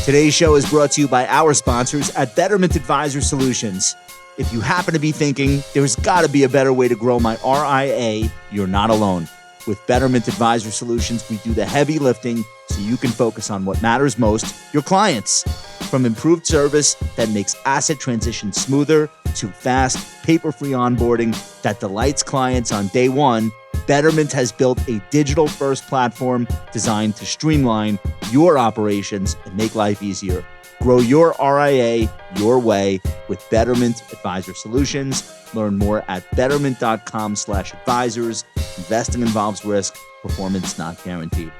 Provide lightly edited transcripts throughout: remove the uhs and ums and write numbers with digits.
Today's show is brought to you by our sponsors at Betterment Advisor Solutions. If you happen to be thinking, there's got to be a better way to grow my RIA, you're not alone. With Betterment Advisor Solutions, we do the heavy lifting so you can focus on what matters most, your clients. From improved service that makes asset transition smoother to fast, paper-free onboarding that delights clients on day one, Betterment has built a digital-first platform designed to streamline your operations and make life easier. Grow your RIA your way with Betterment Advisor Solutions. Learn more at betterment.com/advisors. Investing involves risk. Performance not guaranteed.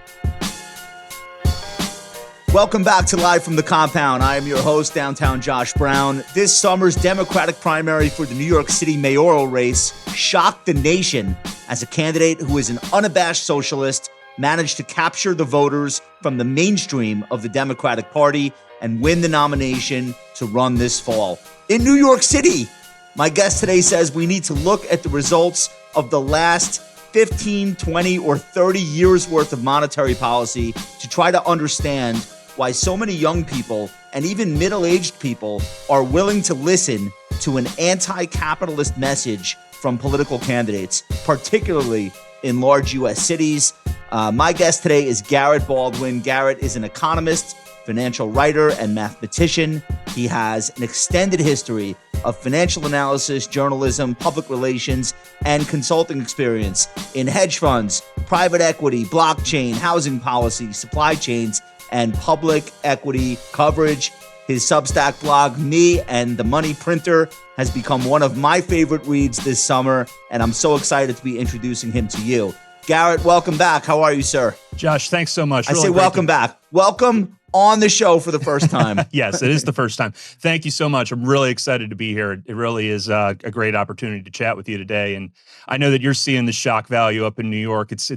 Welcome back to Live from the Compound. I am your host, Downtown Josh Brown. This summer's Democratic primary for the New York City mayoral race shocked the nation as a candidate who is an unabashed socialist managed to capture the voters from the mainstream of the Democratic Party and win the nomination to run this fall. In New York City, my guest today says we need to look at the results of the last 15, 20, or 30 years worth of monetary policy to try to understand why so many young people and even middle-aged people are willing to listen to an anti-capitalist message from political candidates, particularly in large U.S. cities. My guest today is Garrett Baldwin. Garrett is an economist, financial writer, and mathematician. He has an extended history of financial analysis, journalism, public relations, and consulting experience in hedge funds, private equity, blockchain, housing policy, supply chains, and public equity coverage. His Substack blog, Me and the Money Printer, has become one of my favorite reads this summer, and I'm so excited to be introducing him to you. Garrett, welcome back. How are you, sir? Josh, thanks so much. I say welcome back. Welcome on the show for the first time. Yes, it is the first time. Thank you so much. I'm really excited to be here. It really is a great opportunity to chat with you today, and I know that you're seeing the shock value up in New York. It's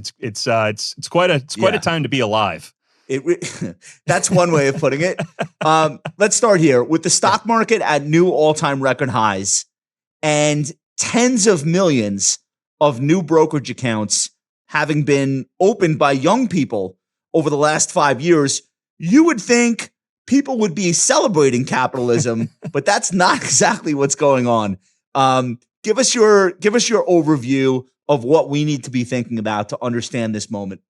quite a time to be alive. That's one way of putting it. Let's start here with the stock market at new all-time record highs and tens of millions of new brokerage accounts having been opened by young people over the last 5 years. You would think people would be celebrating capitalism, but that's not exactly what's going on. Give us your overview of what we need to be thinking about to understand this moment.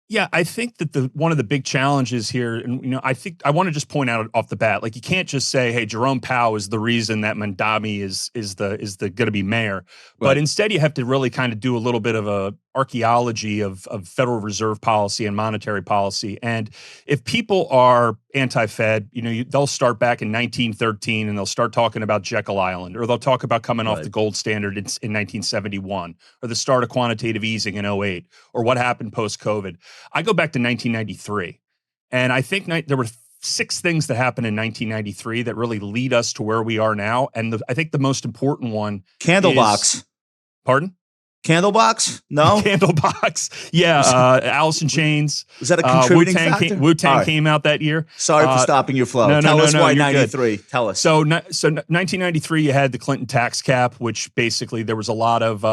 Yeah, I think that one of the big challenges here, and I think I want to just point out off the bat, like you can't just say, "Hey, Jerome Powell is the reason that Mandami is the going to be mayor," right. But instead you have to really kind of do a little bit of a archaeology of Federal Reserve policy and monetary policy. And if people are anti-Fed, they'll start back in 1913 and they'll start talking about Jekyll Island, or they'll talk about coming off the gold standard in 1971, or the start of quantitative easing in 2008, or what happened post-COVID. I go back to 1993, and I think there were 6 things that happened in 1993 that really lead us to where we are now. And I think the most important one Candlebox. Pardon? Candlebox? No? Candlebox. Yeah. Alice in Chains. Was that a contributing factor? Wu-Tang came out that year. Sorry for stopping your flow. Tell us why 93. Good. Tell us. So 1993, you had the Clinton tax cap, which basically there was a lot of,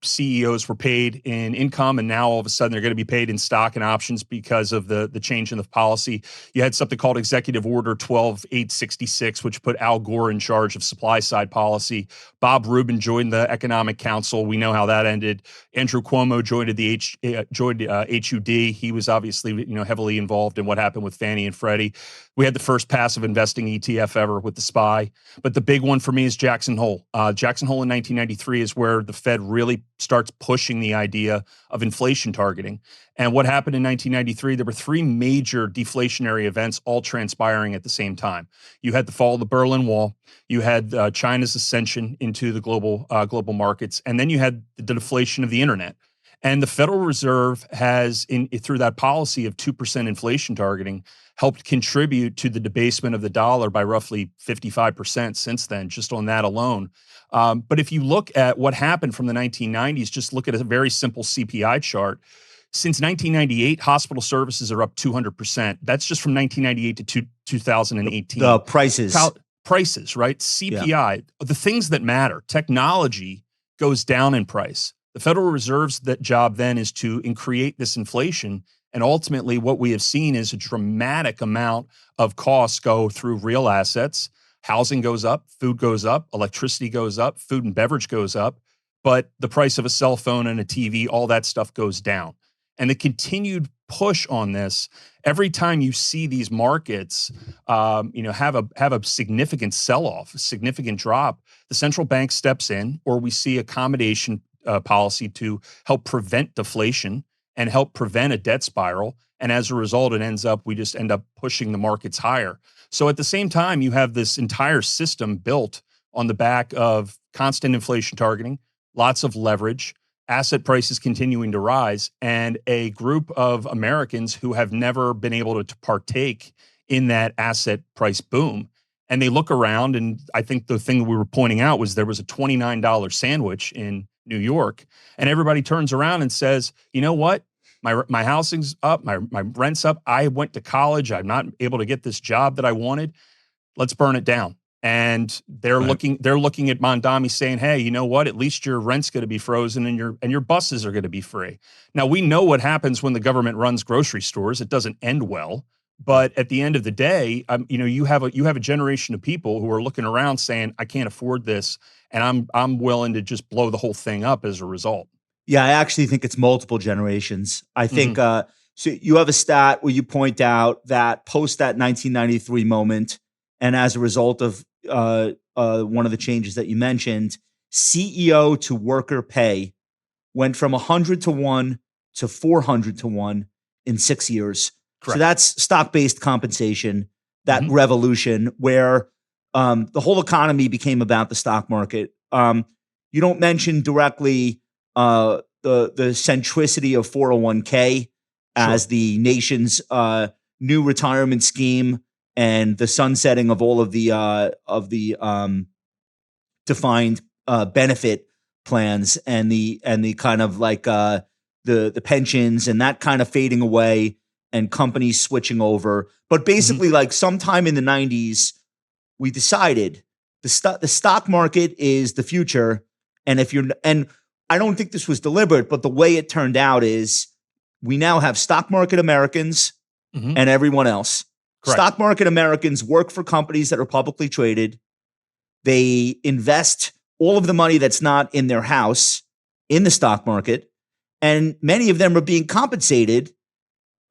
CEOs were paid in income, and now all of a sudden they're going to be paid in stock and options because of the change in the policy. You had something called Executive Order 12866, which put Al Gore in charge of supply side policy. Bob Rubin joined the Economic Council. We know how that ended. Andrew Cuomo joined HUD. He was obviously heavily involved in what happened with Fannie and Freddie. We had the first passive investing ETF ever with the SPY. But the big one for me is Jackson Hole. Jackson Hole in 1993 is where the Fed really starts pushing the idea of inflation targeting. And what happened in 1993, there were 3 major deflationary events all transpiring at the same time. You had the fall of the Berlin Wall, you had China's ascension into the global markets, and then you had the deflation of the internet. And the Federal Reserve has, through that policy of 2% inflation targeting, helped contribute to the debasement of the dollar by roughly 55% since then, just on that alone. But if you look at what happened from the 1990s, just look at a very simple CPI chart. Since 1998, hospital services are up 200%. That's just from 1998 to 2018. The prices. Prices, right? CPI, the things that matter. Technology goes down in price. The Federal Reserve's job then is to create this inflation And ultimately, what we have seen is a dramatic amount of costs go through real assets. Housing goes up, food goes up, electricity goes up, food and beverage goes up, but the price of a cell phone and a TV, all that stuff goes down. And the continued push on this, every time you see these markets, have a significant sell-off, a significant drop, the central bank steps in, or we see accommodation policy to help prevent deflation and help prevent a debt spiral. And as a result, we just end up pushing the markets higher. So at the same time, you have this entire system built on the back of constant inflation targeting, lots of leverage, asset prices continuing to rise, and a group of Americans who have never been able to partake in that asset price boom. And they look around, and I think the thing we were pointing out was there was a $29 sandwich in New York, and everybody turns around and says, you know what? My housing's up, my rent's up. I went to college. I'm not able to get this job that I wanted. Let's burn it down. And they're looking at Mondami saying, hey, you know what? At least your rent's going to be frozen and your buses are going to be free. Now, we know what happens when the government runs grocery stores. It doesn't end well. But at the end of the day, you have a generation of people who are looking around saying, I can't afford this, and I'm willing to just blow the whole thing up as a result. Yeah, I actually think it's multiple generations. I think so you have a stat where you point out that post that 1993 moment, and as a result of one of the changes that you mentioned, CEO to worker pay went from 100 to 1 to 400 to 1 in 6 years. Correct. So that's stock-based compensation, that revolution where the whole economy became about the stock market. You don't mention directly the centricity of 401k as the nation's new retirement scheme and the sunsetting of all of the defined benefit plans and the kind of like the pensions and that kind of fading away and companies switching over. But basically, like sometime in the 90s, we decided the stock market is the future. And I don't think this was deliberate, but the way it turned out is we now have stock market Americans and everyone else. Correct. Stock market Americans work for companies that are publicly traded. They invest all of the money that's not in their house in the stock market. And many of them are being compensated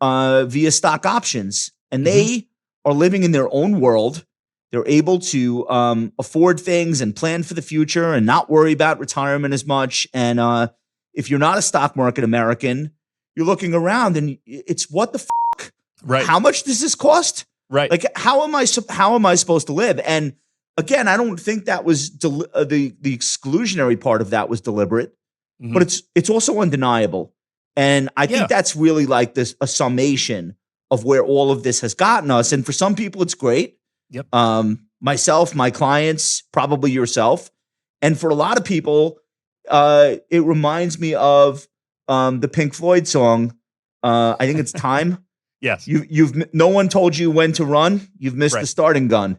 via stock options. And they are living in their own world. They're able to afford things and plan for the future and not worry about retirement as much. And if you're not a stock market American, you're looking around and it's what the fuck? Right. How much does this cost? Right. Like, how am I supposed to live? And again, I don't think that was the exclusionary part of that was deliberate, but it's also undeniable. And I think that's really like a summation of where all of this has gotten us. And for some people, it's great. Yep. Myself, my clients, probably yourself. And for a lot of people, it reminds me of the Pink Floyd song. I think it's Time. Yes. No one told you when to run. You've missed the starting gun.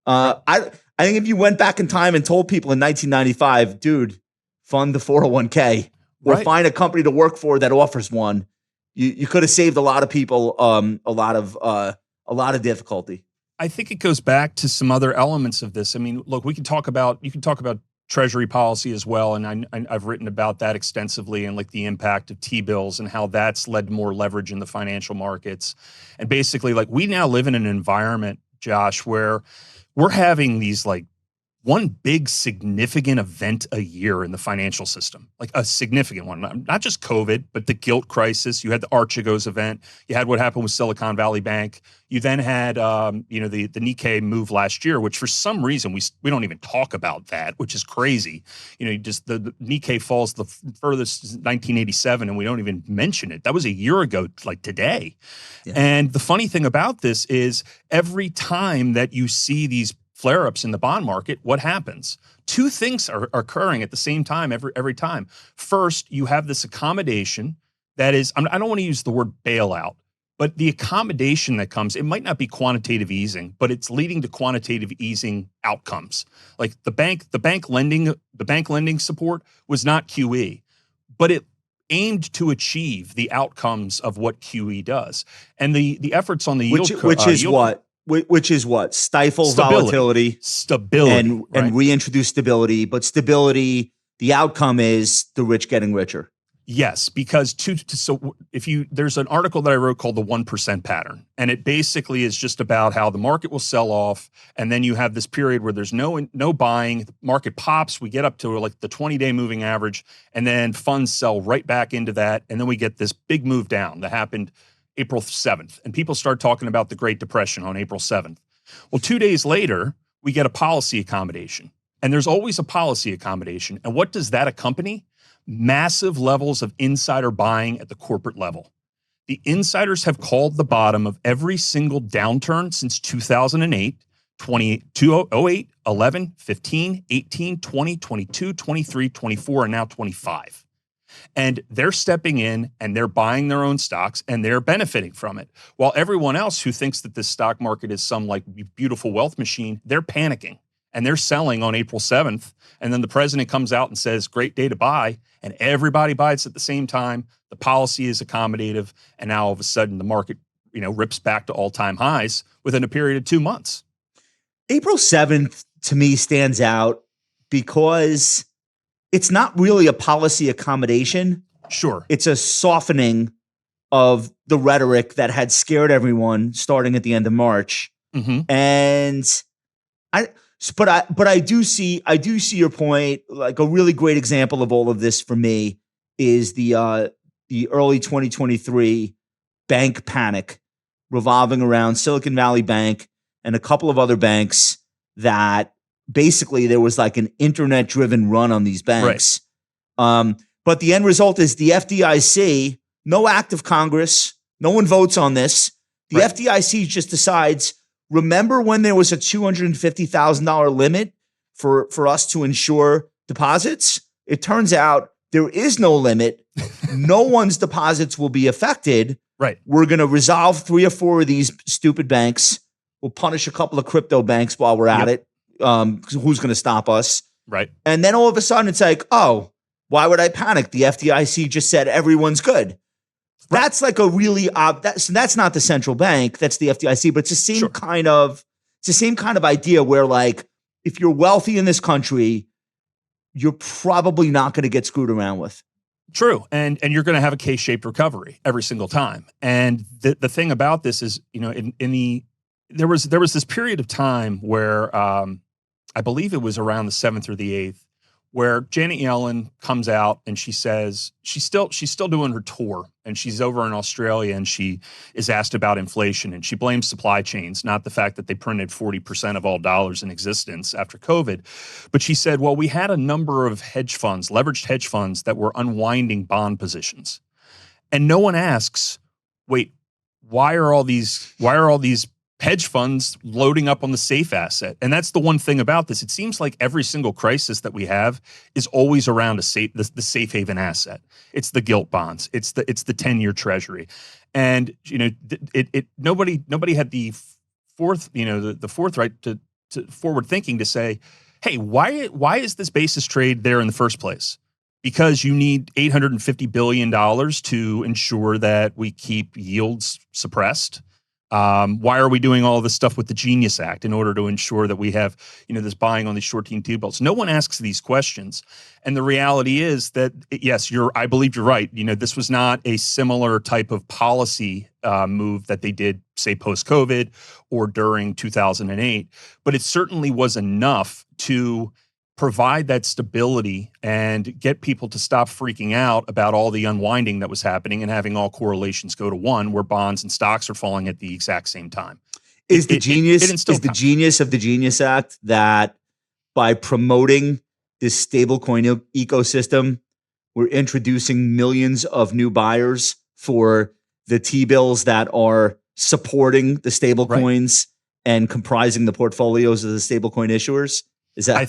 I think if you went back in time and told people in 1995, dude, fund the 401k or find a company to work for that offers one, you could have saved a lot of people a lot of difficulty. I think it goes back to some other elements of this. I mean, look, you can talk about Treasury policy as well, and I've written about that extensively and like the impact of T-bills and how that's led to more leverage in the financial markets. And basically, like, we now live in an environment, Josh, where we're having these like one big significant event a year in the financial system, like a significant one, not just COVID, but the gilt crisis. You had the Archegos event. You had what happened with Silicon Valley Bank. You then had, the Nikkei move last year, which for some reason we don't even talk about that, which is crazy. Just the Nikkei falls the furthest since 1987, and we don't even mention it. That was a year ago, like today. Yeah. And the funny thing about this is every time that you see these flare-ups in the bond market, what happens? Two things are occurring at the same time every time. First, you have this accommodation that is, I don't want to use the word bailout, but the accommodation that comes, it might not be quantitative easing, but it's leading to quantitative easing outcomes. Like the bank lending support was not QE, but aimed to achieve the outcomes of what QE does. And the efforts on the which is what stifle stability. Stability and reintroduce stability. But stability, the outcome is the rich getting richer. Yes, because there's an article that I wrote called the 1% pattern, and it basically is just about how the market will sell off, and then you have this period where there's no buying, the market pops, we get up to like the 20-day moving average, and then funds sell right back into that, and then we get this big move down that happened April 7th, and people start talking about the Great Depression on April 7th. Well, 2 days later, we get a policy accommodation, and there's always a policy accommodation, and what does that accompany? Massive levels of insider buying at the corporate level. The insiders have called the bottom of every single downturn since 2008, 2008, 11, 15, 18, 20, 22, 23, 24, and now 25. And they're stepping in and they're buying their own stocks and they're benefiting from it. While everyone else who thinks that this stock market is some like beautiful wealth machine, they're panicking. And they're selling on April 7th. And then the president comes out and says, great day to buy. And everybody buys at the same time. The policy is accommodative. And now all of a sudden the market, rips back to all-time highs within a period of 2 months. April 7th to me stands out because it's not really a policy accommodation. Sure. It's a softening of the rhetoric that had scared everyone starting at the end of March. Mm-hmm. And I do see your point. Like a really great example of all of this for me is the early 2023 bank panic revolving around Silicon Valley Bank and a couple of other banks that basically there was like an internet driven run on these banks. Right. But the end result is the FDIC, no act of Congress, no one votes on this. The right. FDIC just decides, remember when there was a $250,000 limit for us to insure deposits? It turns out there is no limit. No one's deposits will be affected. Right. We're going to resolve 3 or 4 of these stupid banks. We'll punish a couple of crypto banks while we're at it. Who's going to stop us? Right. And then all of a sudden it's like, oh, why would I panic? The FDIC just said everyone's good. That's like a really that's not the central bank. That's the FDIC, but it's the same kind of idea where like if you're wealthy in this country, you're probably not going to get screwed around with. True, and you're going to have a K-shaped recovery every single time. And the thing about this is, there was this period of time where I believe it was around the 7th or the 8th. Where Janet Yellen comes out and she says she's still doing her tour and she's over in Australia and she is asked about inflation and she blames supply chains, not the fact that they printed 40% of all dollars in existence after COVID. But she said, well, we had a number of hedge funds, leveraged hedge funds that were unwinding bond positions. And no one asks, wait, why are all these hedge funds loading up on the safe asset? And that's the one thing about this. It seems like every single crisis that we have is always around the safe haven asset. It's the gilt bonds. It's the 10-year treasury. And nobody had the forthright to forward thinking to say, hey, why is this basis trade there in the first place? Because you need $850 billion to ensure that we keep yields suppressed. Why are we doing all this stuff with the Genius Act in order to ensure that we have, this buying on these short-term T-bills? No one asks these questions. And the reality is that, yes, I believe you're right. This was not a similar type of policy move that they did, say, post-COVID or during 2008. But it certainly was enough to provide that stability and get people to stop freaking out about all the unwinding that was happening and having all correlations go to one, where bonds and stocks are falling at the exact same time. Is the genius of the Genius Act that by promoting this stablecoin ecosystem, we're introducing millions of new buyers for the T-bills that are supporting the stablecoins and comprising the portfolios of the stablecoin issuers? Is that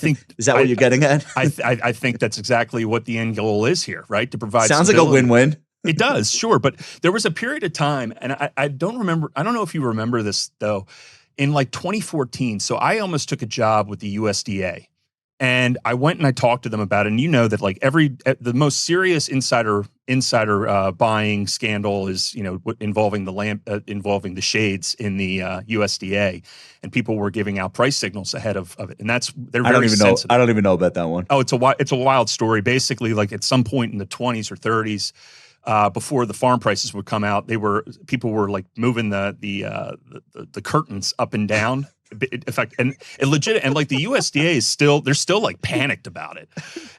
what you're getting at? I think that's exactly what the end goal is here, right? To provide sounds stability. like a win-win. It does, sure. But there was a period of time, and I don't know if you remember this though, in like 2014. So I almost took a job with the USDA. And I went and I talked to them about it. And you know that like the most serious insider buying scandal is, involving involving the shades in the USDA, and people were giving out price signals ahead of it. And they're very sensitive. I don't even know about that one. Oh, it's a wild story. Basically, like at some point in the 20s or 30s, before the farm prices would come out, people were like moving the curtains up and down. In fact, and legit, and like the USDA they're still like panicked about it.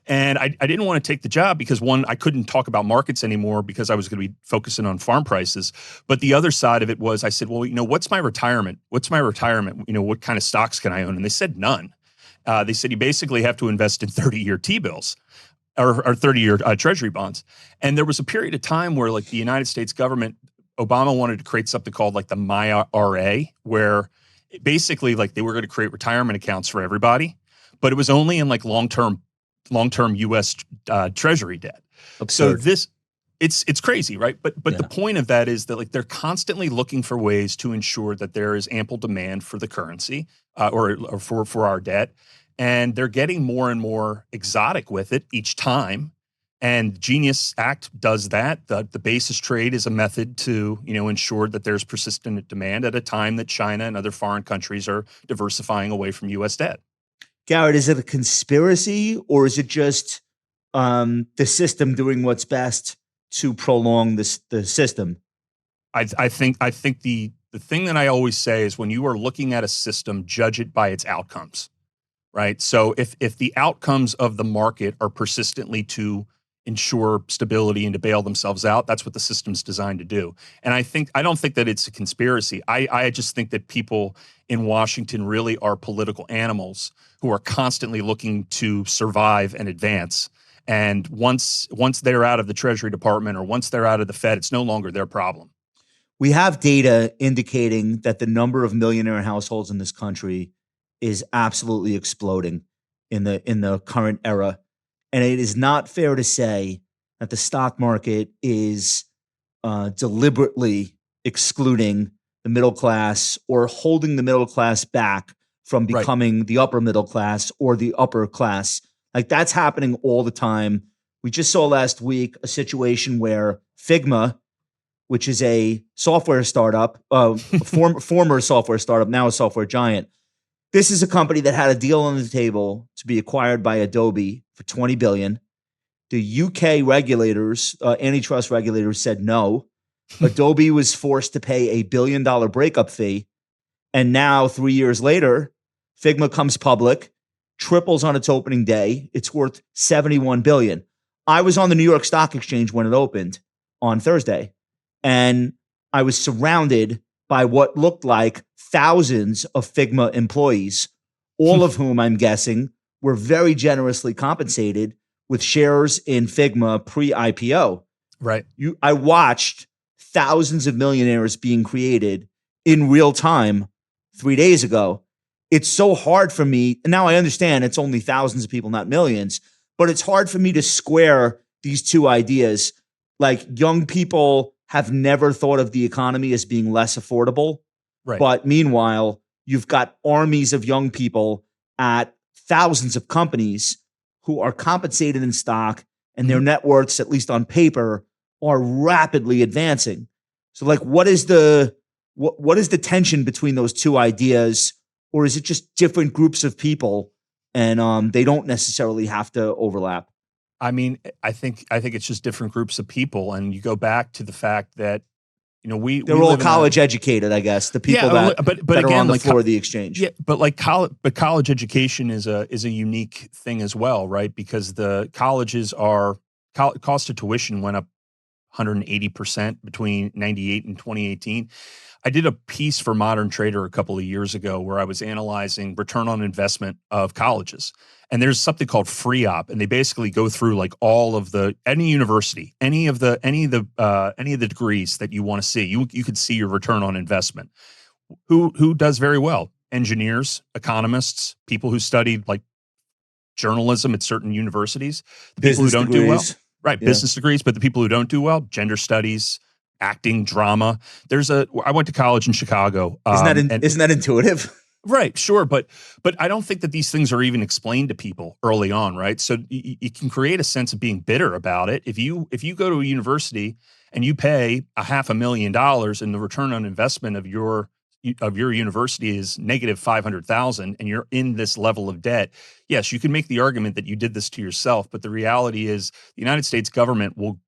And I didn't want to take the job because one, I couldn't talk about markets anymore because I was going to be focusing on farm prices. But the other side of it was I said, well, what's my retirement? What kind of stocks can I own? And they said none. They said you basically have to invest in 30-year T-bills or 30-year treasury bonds. And there was a period of time where like the United States government, Obama wanted to create something called like the MyRA, where basically like they were going to create retirement accounts for everybody, but it was only in like long-term U.S. Treasury debt. Absurd. So it's crazy, right? But the point of that is that like they're constantly looking for ways to ensure that there is ample demand for the currency or for our debt, and they're getting more and more exotic with it each time. And Genius Act does that. The basis trade is a method to, ensure that there's persistent demand at a time that China and other foreign countries are diversifying away from U.S. debt. Garrett, is it a conspiracy or is it just the system doing what's best to prolong the system? I think the thing that I always say is when you are looking at a system, judge it by its outcomes, right? So if the outcomes of the market are persistently to ensure stability and to bail themselves out, that's what the system's designed to do. And I don't think that it's a conspiracy. I just think that people in Washington really are political animals who are constantly looking to survive and advance. And once they're out of the Treasury Department or once they're out of the Fed, it's no longer their problem. We have data indicating that the number of millionaire households in this country is absolutely exploding in the current era. And it is not fair to say that the stock market is deliberately excluding the middle class or holding the middle class back from becoming the upper middle class or the upper class. Like that's happening all the time. We just saw last week a situation where Figma, which is a software startup, former software startup, now a software giant. This is a company that had a deal on the table to be acquired by Adobe for $20 billion. The UK regulators, antitrust regulators said no. Adobe was forced to pay $1 billion breakup fee. And now 3 years later, Figma comes public, triples on its opening day. It's worth $71 billion. I was on the New York Stock Exchange when it opened on Thursday, and I was surrounded by what looked like thousands of Figma employees, all of whom I'm guessing were very generously compensated with shares in Figma pre-IPO. Right. I watched thousands of millionaires being created in real time 3 days ago. It's so hard for me. And now I understand it's only thousands of people, not millions, but it's hard for me to square these two ideas. Like young people have never thought of the economy as being less affordable. Right. But meanwhile, you've got armies of young people at thousands of companies who are compensated in stock and their net worths, at least on paper, are rapidly advancing. So like, what is the tension between those two ideas? Or is it just different groups of people and they don't necessarily have to overlap? I mean, I think it's just different groups of people, and you go back to the fact that they're all college educated, I guess. The people that again, are on the floor of the exchange. Yeah, but like college education is a unique thing as well, right? Because the colleges cost of tuition went up 180% between 98 and 2018. I did a piece for Modern Trader a couple of years ago where I was analyzing return on investment of colleges. And there's something called free op, and they basically go through like all of any university, any of the degrees that you want to see. You could see your return on investment. Who does very well? Engineers, economists, people who studied like journalism at cerent universities. The people who don't do well, right? Yeah. Business degrees, but the people who don't do well, gender studies, acting, drama. I went to college in Chicago. Isn't that intuitive? Right, sure, but I don't think that these things are even explained to people early on, right? So you can create a sense of being bitter about it. If you go to a university and you pay $500,000 and the return on investment of your university is negative 500,000 and you're in this level of debt, yes, you can make the argument that you did this to yourself, but the reality is the United States government won't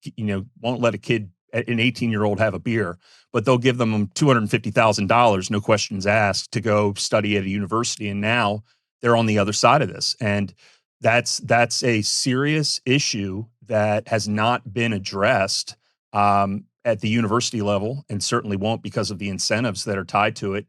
let an 18-year-old have a beer, but they'll give them $250,000, no questions asked, to go study at a university. And now they're on the other side of this. And that's a serious issue that has not been addressed at the university level, and certainly won't because of the incentives that are tied to it.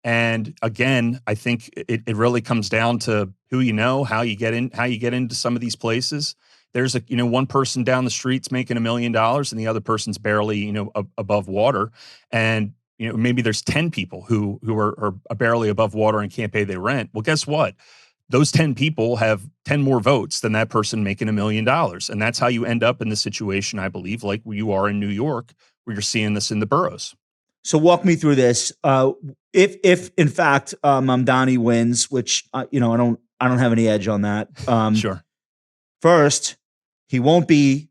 And again, I think it really comes down to who you know, how you get into some of these places. There's one person down the street's making $1 million and the other person's barely, above water. And, maybe there's 10 people who are barely above water and can't pay their rent. Well, guess what? Those 10 people have 10 more votes than that person making $1 million. And that's how you end up in the situation, I believe, like you are in New York, where you're seeing this in the boroughs. So walk me through this. If in fact Mamdani wins, which I don't have any edge on that. Sure. First, he won't be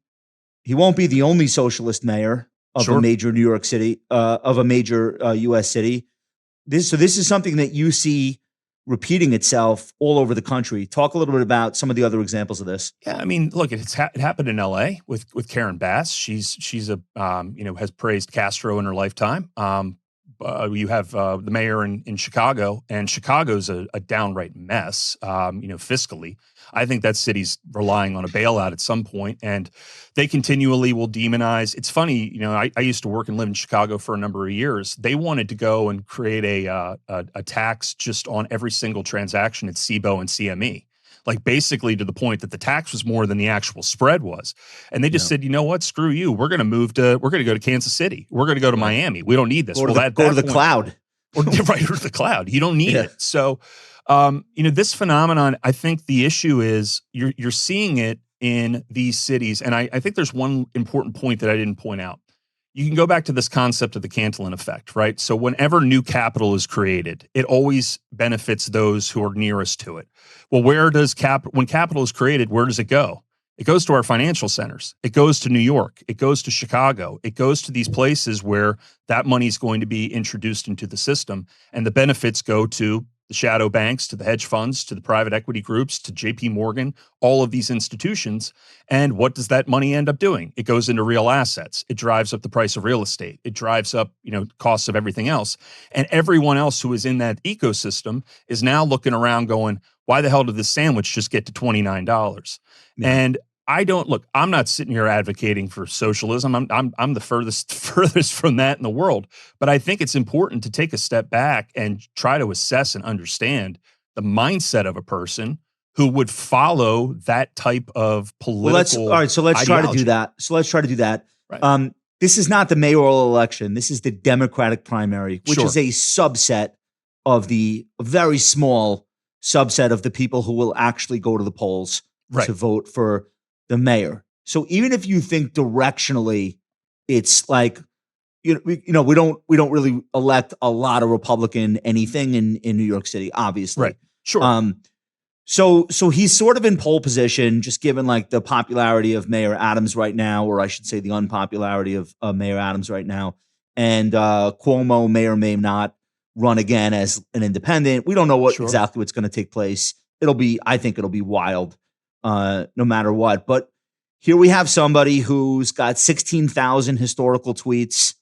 the only socialist mayor of a major New York City, of a major U.S. city. This is something that you see repeating itself all over the country. Talk a little bit about some of the other examples of this. Yeah, I mean, look, it happened in L.A. with Karen Bass. She's a has praised Castro in her lifetime. You have the mayor in Chicago, and Chicago's a downright mess. Fiscally, I think that city's relying on a bailout at some point, and they continually will demonize. It's funny, I used to work and live in Chicago for a number of years. They wanted to go and create a tax just on every single transaction at SIBO and CME. Like basically to the point that the tax was more than the actual spread was. And they just said, you know what, screw you. We're going to go to Kansas City. We're going to go to Miami. We don't need this. Go to the cloud. Or right, or the cloud. You don't need it. So, this phenomenon, I think the issue is you're seeing it in these cities. And I think there's one important point that I didn't point out. You can go back to this concept of the Cantillon effect, right? So whenever new capital is created, it always benefits those who are nearest to it. Well, when capital is created, where does it go? It goes to our financial centers. It goes to New York. It goes to Chicago. It goes to these places where that money is going to be introduced into the system, and the benefits go to the shadow banks, to the hedge funds, to the private equity groups, to JP Morgan, all of these institutions. And what does that money end up doing? It goes into real assets. It drives up the price of real estate. It drives up, costs of everything else. And everyone else who is in that ecosystem is now looking around going, why the hell did this sandwich just get to $29? Yeah. And I'm not sitting here advocating for socialism. I'm the furthest from that in the world. But I think it's important to take a step back and try to assess and understand the mindset of a person who would follow that type of political. Let's try to do that. Right. This is not the mayoral election. This is the Democratic primary, which is a subset of the very small subset of the people who will actually go to the polls to vote for the mayor. So even if you think directionally, it's like, we don't really elect a lot of Republican anything in New York City, obviously. Right. Sure. So he's sort of in pole position, just given like the popularity of Mayor Adams right now, or I should say the unpopularity of Mayor Adams right now. And Cuomo may or may not run again as an independent. We don't know exactly what's going to take place. I think it'll be wild. No matter what. But here we have somebody who's got 16,000 historical tweets,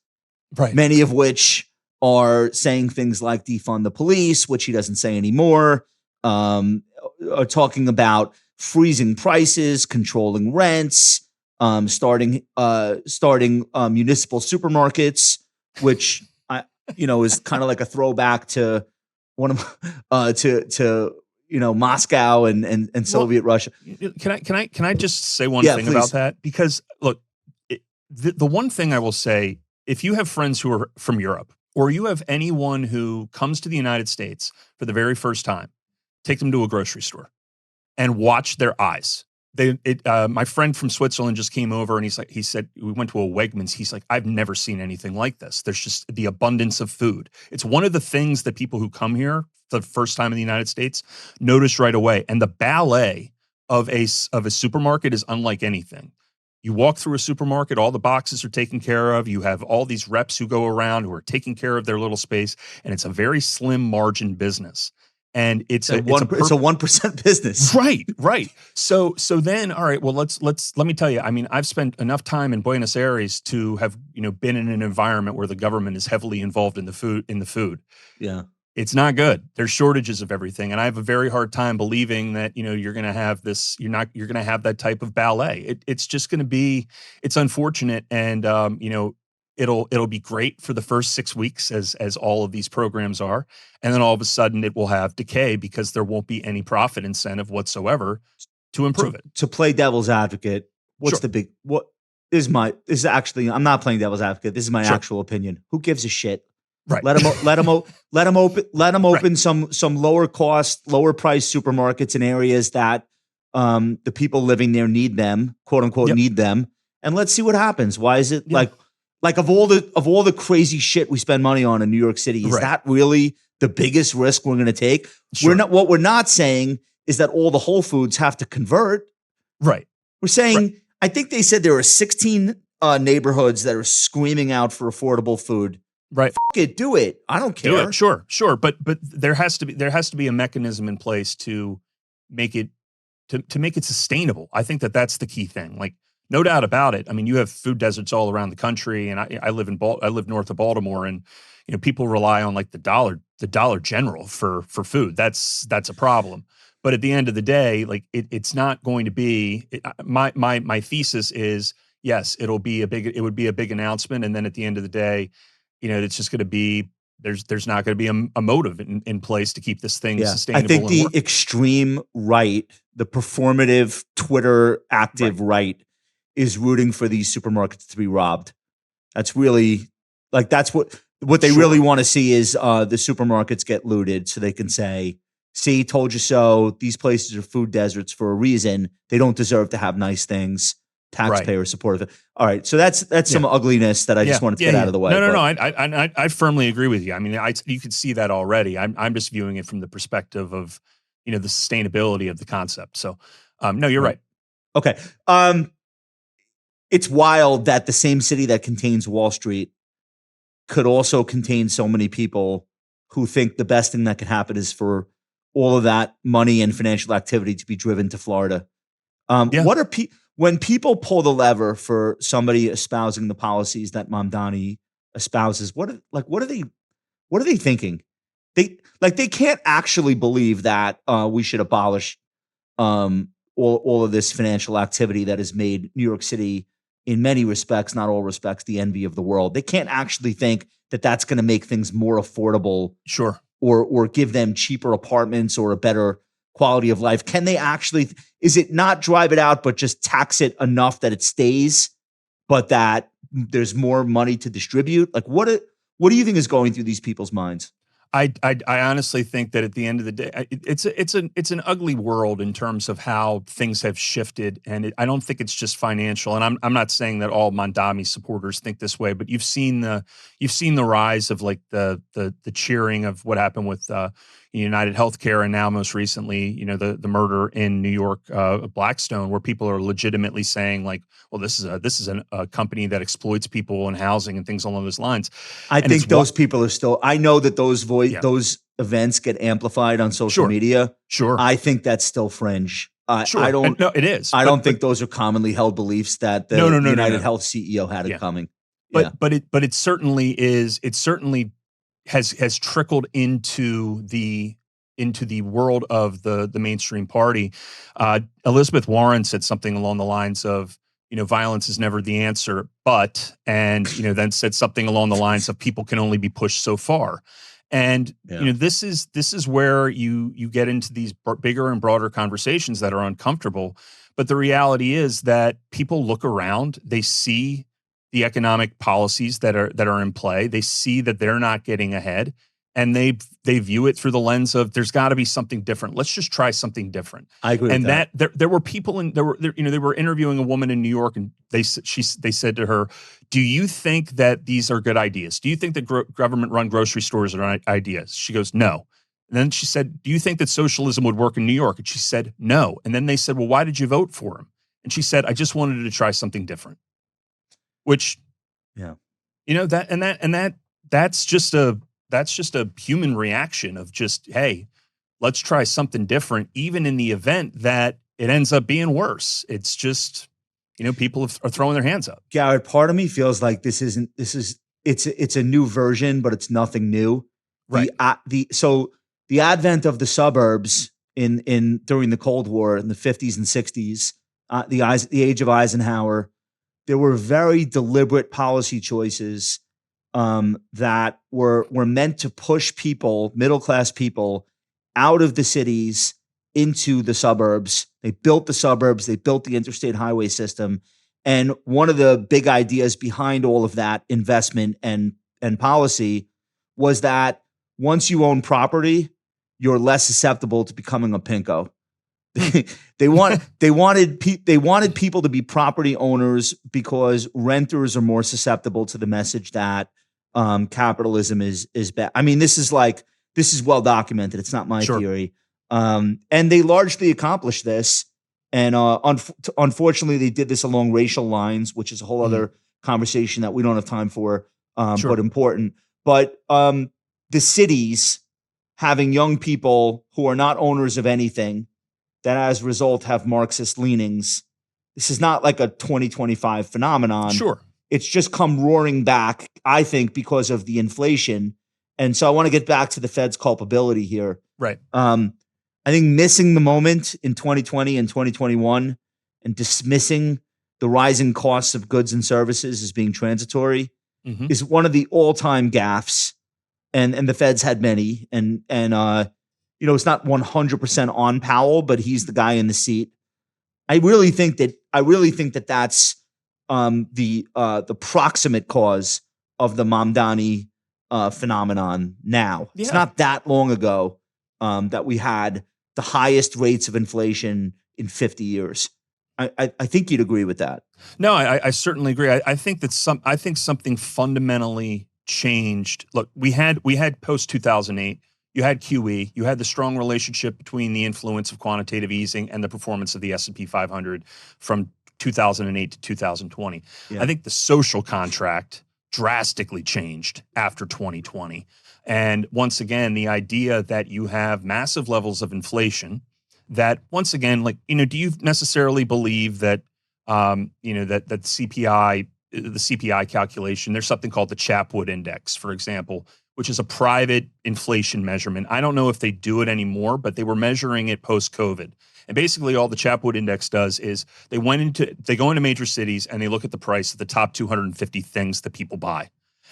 many of which are saying things like defund the police, which he doesn't say anymore, are talking about freezing prices, controlling rents, starting municipal supermarkets, which is kind of like a throwback to one of Moscow and Soviet Russia. Can I just say one thing about that? Because look, the one thing I will say, if you have friends who are from Europe, or you have anyone who comes to the United States for the very first time, take them to a grocery store and watch their eyes. My friend from Switzerland just came over and he said, we went to a Wegmans. He's like, I've never seen anything like this. There's just the abundance of food. It's one of the things that people who come here for the first time in the United States notice right away. And the ballet of a supermarket is unlike anything. You walk through a supermarket, all the boxes are taken care of. You have all these reps who go around who are taking care of their little space, and it's a very slim margin business. And it's a 1% business. Right. So then, all right, well, let me tell you, I mean, I've spent enough time in Buenos Aires to have, been in an environment where the government is heavily involved in the food. Yeah. It's not good. There's shortages of everything. And I have a very hard time believing that, you're going to have you're going to have that type of ballet. It's just going to be, it's unfortunate. And, it'll be great for the first 6 weeks as all of these programs are. And then all of a sudden it will have decay because there won't be any profit incentive whatsoever to improve it. To play devil's advocate, what's Sure. I'm not playing devil's advocate. This is my Sure. actual opinion. Who gives a shit? Right. Let them open Right. some lower cost, lower price supermarkets in areas that the people living there need them, quote unquote, Yep. need them, and let's see what happens. Why is it Yeah. like of all the crazy shit we spend money on in New York City, is Right. that really the biggest risk we're going to take? Sure. What we're not saying is that all the Whole Foods have to convert. Right. We're saying, Right. I think they said there are 16 neighborhoods that are screaming out for affordable food. Right. Fuck it, do it. I don't care. Do it. Sure. But there has to be a mechanism in place to make it to make it sustainable. I think that's the key thing. Like, no doubt about it. I mean, you have food deserts all around the country, and I live north of Baltimore, and people rely on like the Dollar General for food. That's a problem. But at the end of the day, like it's not going to be. My thesis is, yes, it would be a big announcement, and then at the end of the day, it's just going to be there's not going to be a motive in place to keep this thing sustainable. I think the extreme right, the performative Twitter active right, is rooting for these supermarkets to be robbed. That's really that's what they Sure. really want to see is the supermarkets get looted so they can say, see, told you so. These places are food deserts for a reason. They don't deserve to have nice things. Taxpayer supportive. All right, so that's some ugliness that I just wanted to get out of the way. No. I firmly agree with you. I mean, you can see that already. I'm just viewing it from the perspective of the sustainability of the concept. So, no, you're right. Okay. It's wild that the same city that contains Wall Street could also contain so many people who think the best thing that could happen is for all of that money and financial activity to be driven to Florida. When people pull the lever for somebody espousing the policies that Mamdani espouses, what are they thinking? They can't actually believe that we should abolish all of this financial activity that has made New York City, in many respects, not all respects, the envy of the world. They can't actually think that that's going to make things more affordable, Sure, or give them cheaper apartments or a better quality of life. Can they actually? Is it not drive it out, but just tax it enough that it stays, but that there's more money to distribute? Like, what do you think is going through these people's minds? I honestly think that at the end of the day, it's an ugly world in terms of how things have shifted, and I don't think it's just financial. And I'm not saying that all Mamdani supporters think this way, but you've seen the rise of like the cheering of what happened with United Healthcare, and now most recently, the murder in New York, Blackstone, where people are legitimately saying like, well, this is a company that exploits people in housing and things along those lines. I think those people are still. I know that those events get amplified on social media. Sure, I think that's still fringe. sure. I don't. No, it is. I don't think those are commonly held beliefs that the United Health CEO had it coming. But it certainly is. It certainly has trickled into the world of the mainstream party. Elizabeth Warren said something along the lines of, violence is never the answer, and then said something along the lines of people can only be pushed so far. And this is where you get into these bigger and broader conversations that are uncomfortable. But the reality is that people look around, they see the economic policies that are in play, they see that they're not getting ahead, and they view it through the lens of there's got to be something different. Let's just try something different. I agree and with that. There were people they were interviewing a woman in New York, and they said to her, "Do you think that these are good ideas? Do you think that government-run grocery stores are ideas?" She goes, "No." And then she said, "Do you think that socialism would work in New York?" And she said, "No." And then they said, "Well, why did you vote for him?" And she said, "I just wanted to try something different." Which, yeah, that's just a human reaction of just, hey, let's try something different, even in the event that it ends up being worse. It's just, people are throwing their hands up. Garrett, part of me feels like it's a new version, but it's nothing new. Right. So the advent of the suburbs during the Cold War in the 50s and 60s, the age of Eisenhower, there were very deliberate policy choices that were meant to push people, middle-class people, out of the cities into the suburbs. They built the suburbs. They built the interstate highway system. And one of the big ideas behind all of that investment and policy was that once you own property, you're less susceptible to becoming a pinko. They wanted people to be property owners because renters are more susceptible to the message that capitalism is bad. I mean, this is well documented. It's not my theory. And they largely accomplished this. And unfortunately, they did this along racial lines, which is a whole other conversation that we don't have time for, but important. But the cities having young people who are not owners of anything, that as a result have Marxist leanings. This is not like a 2025 phenomenon. Sure. It's just come roaring back, I think, because of the inflation. And so I want to get back to the Fed's culpability here. Right. I think missing the moment in 2020 and 2021 and dismissing the rising costs of goods and services as being transitory is one of the all-time gaffes. And the Fed's had many. And it's not 100% on Powell, but he's the guy in the seat. I really think that that's the proximate cause of the Mamdani phenomenon now. Yeah. It's not that long ago that we had the highest rates of inflation in 50 years. I think you'd agree with that. No, I certainly agree. I think something fundamentally changed. Look, we had post 2008. You had QE. You had the strong relationship between the influence of quantitative easing and the performance of the S&P 500 from 2008 to 2020. Yeah. I think the social contract drastically changed after 2020. And once again, the idea that you have massive levels of inflation that, once again, do you necessarily believe that, that the CPI calculation, there's something called the Chapwood Index, for example, which is a private inflation measurement. I don't know if they do it anymore, but they were measuring it post-COVID. And basically all the Chapwood Index does is they go into major cities and they look at the price of the top 250 things that people buy.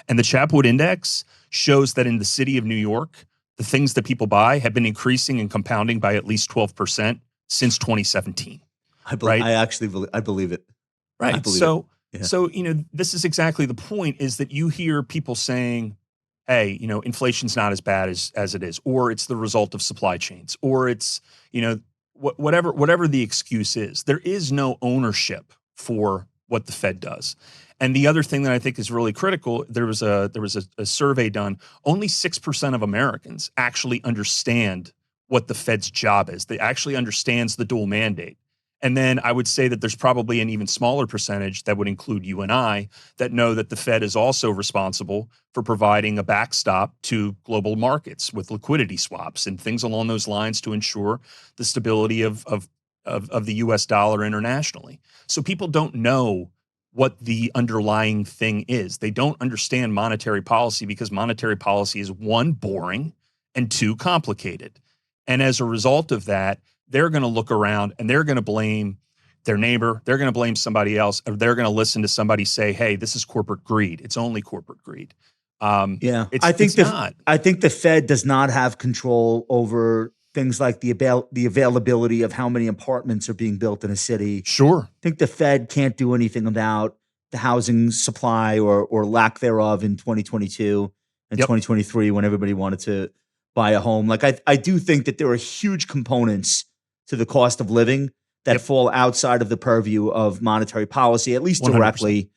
And the Chapwood Index shows that in the city of New York, the things that people buy have been increasing and compounding by at least 12% since 2017. I believe it. Right. So this is exactly the point, is that you hear people saying, hey, inflation's not as bad as it is, or it's the result of supply chains, or it's, whatever the excuse is. There is no ownership for what the Fed does. And the other thing that I think is really critical, there was a survey done. Only 6% of Americans actually understand what the Fed's job is. They actually understands the dual mandate. And then I would say that there's probably an even smaller percentage that would include you and I that know that the Fed is also responsible for providing a backstop to global markets with liquidity swaps and things along those lines to ensure the stability of the US dollar internationally. So people don't know what the underlying thing is. They don't understand monetary policy because monetary policy is, one, boring, and two, complicated. And as a result of that, they're going to look around and they're going to blame their neighbor. They're going to blame somebody else, or they're going to listen to somebody say, hey, this is corporate greed. It's only corporate greed. I think the Fed does not have control over things like the availability of how many apartments are being built in a city. Sure. I think the Fed can't do anything about the housing supply or lack thereof in 2022 in Yep. 2023 when everybody wanted to buy a home. Like I do think that there are huge components to the cost of living that Yep. fall outside of the purview of monetary policy, at least 100%. directly.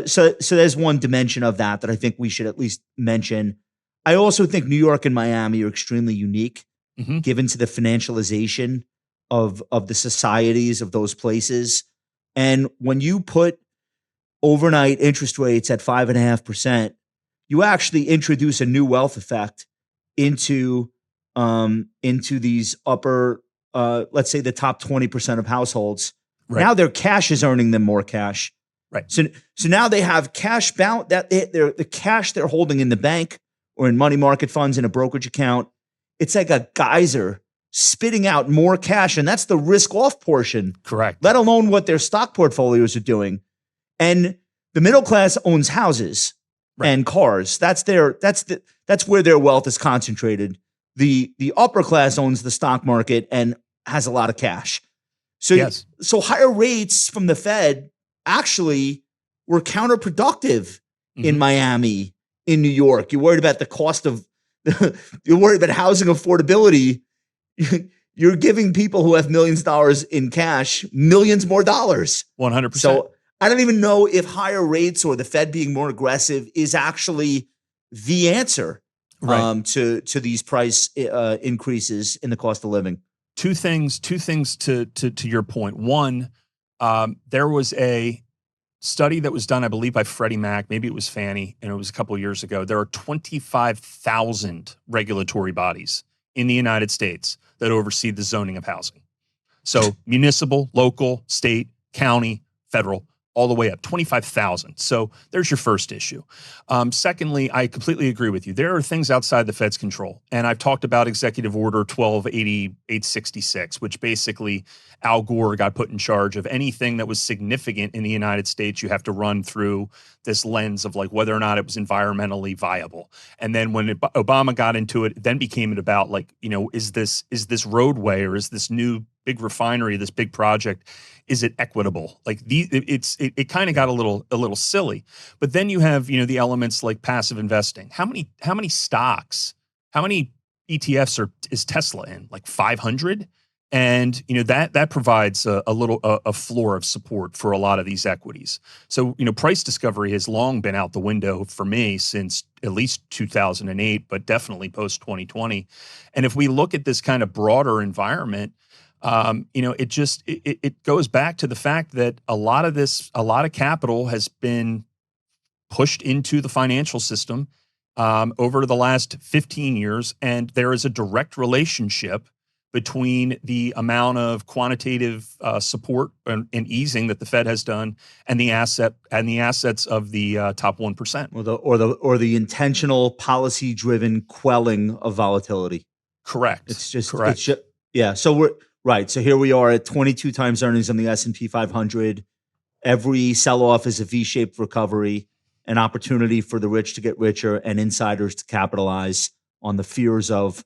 So there's one dimension of that I think we should at least mention. I also think New York and Miami are extremely unique, Mhm. given to the financialization of the societies of those places. And when you put overnight interest rates at 5.5%, you actually introduce a new wealth effect into these upper, let's say the top 20% of households. Right. Now their cash is earning them more cash. Right. So now they have cash bound that the cash they're holding in the bank or in money market funds in a brokerage account. It's like a geyser spitting out more cash, and that's the risk off portion. Correct. Let alone what their stock portfolios are doing. And the middle class owns houses and cars. That's where their wealth is concentrated. The upper class owns the stock market and has a lot of cash. So so higher rates from the Fed actually were counterproductive in Miami, in New York. You're worried about the cost of you're worried about housing affordability. You're giving people who have millions of dollars in cash millions more dollars. 100%. So I don't even know if higher rates or the Fed being more aggressive is actually the answer to these price increases in the cost of living. Two things to your point. One, there was a study that was done, I believe, by Freddie Mac, maybe it was Fannie, and it was a couple of years ago. There are 25,000 regulatory bodies in the United States that oversee the zoning of housing. So municipal, local, state, county, federal, all the way up, 25,000. So there's your first issue. Secondly, I completely agree with you. There are things outside the Fed's control. And I've talked about Executive Order 1280-866, which basically Al Gore got put in charge of anything that was significant in the United States. You have to run through this lens of like whether or not it was environmentally viable. And then when Obama got into it, then became about like, is this roadway or is this new big refinery, this big project, is it equitable? Like it kind of got a little silly. But then you have, the elements like passive investing. How many stocks, how many ETFs is Tesla in? Like 500? And that provides a floor of support for a lot of these equities. So price discovery has long been out the window for me since at least 2008, but definitely post 2020. And if we look at this kind of broader environment, it goes back to the fact that a lot of capital has been pushed into the financial system over the last 15 years, and there is a direct relationship between the amount of quantitative support and easing that the Fed has done and the assets of the top 1%, or the intentional policy-driven quelling of volatility. Correct. It's just correct. It's just, yeah. So we're right. So here we are at 22 times earnings on the S&P 500. Every sell-off is a V-shaped recovery, an opportunity for the rich to get richer and insiders to capitalize on the fears of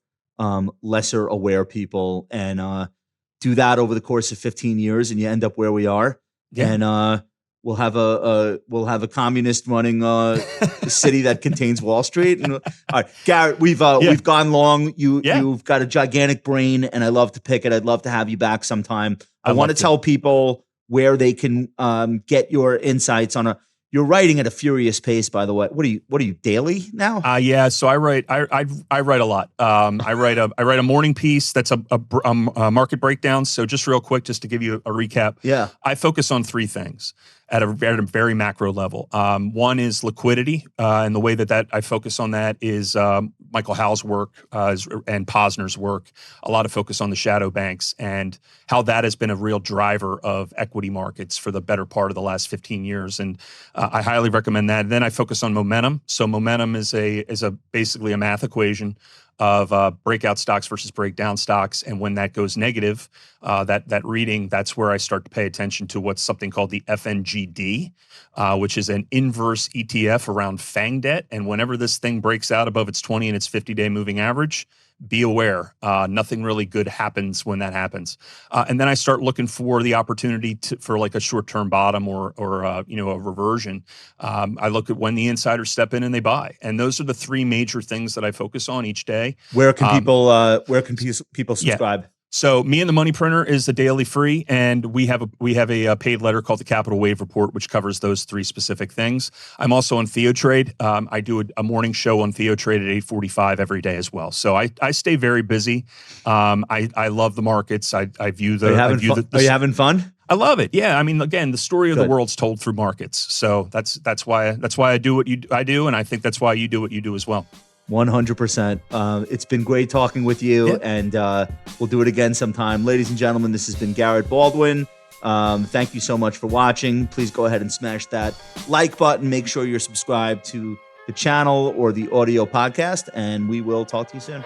lesser aware people, and do that over the course of 15 years, and you end up where we are. Yeah. And we'll have a communist running a city that contains Wall Street. And, all right, Garrett, we've gone long. You've got a gigantic brain, and I love to pick it. I'd love to have you back sometime. I want to tell people where they can get your insights on You're writing at a furious pace, by the way. What are you daily now? Yeah. So I write a lot. I write a morning piece that's a market breakdown. So just real quick, just to give you a recap. Yeah. I focus on three things at a very macro level. One is liquidity, and the way that I focus on that is Michael Howell's work and Posner's work. A lot of focus on the shadow banks and how that has been a real driver of equity markets for the better part of the last 15 years. And I highly recommend that. And then I focus on momentum. So momentum is basically a math equation of breakout stocks versus breakdown stocks. And when that goes negative, that reading, that's where I start to pay attention to what's something called the FNGD, which is an inverse ETF around FANG debt. And whenever this thing breaks out above its 20 and its 50-day moving average, be aware, nothing really good happens when that happens. And then I start looking for the opportunity for like a short-term bottom or a reversion. I look at when the insiders step in and they buy. And those are the three major things that I focus on each day. Where can people subscribe? Yeah. So Me and the Money Printer is the daily free, and we have a paid letter called the Capital Wave Report, which covers those three specific things. I'm also on TheoTrade. I do a morning show on TheoTrade at 8:45 every day as well. So I stay very busy. I love the markets. I view the. Are you having fun? I love it. Yeah. I mean, again, the story of the world's told through markets. So that's why I do what I do, and I think that's why you do what you do as well. 100%. It's been great talking with you, and we'll do it again sometime. Ladies and gentlemen, this has been Garrett Baldwin. Thank you so much for watching. Please go ahead and smash that like button. Make sure you're subscribed to the channel or the audio podcast, and we will talk to you soon.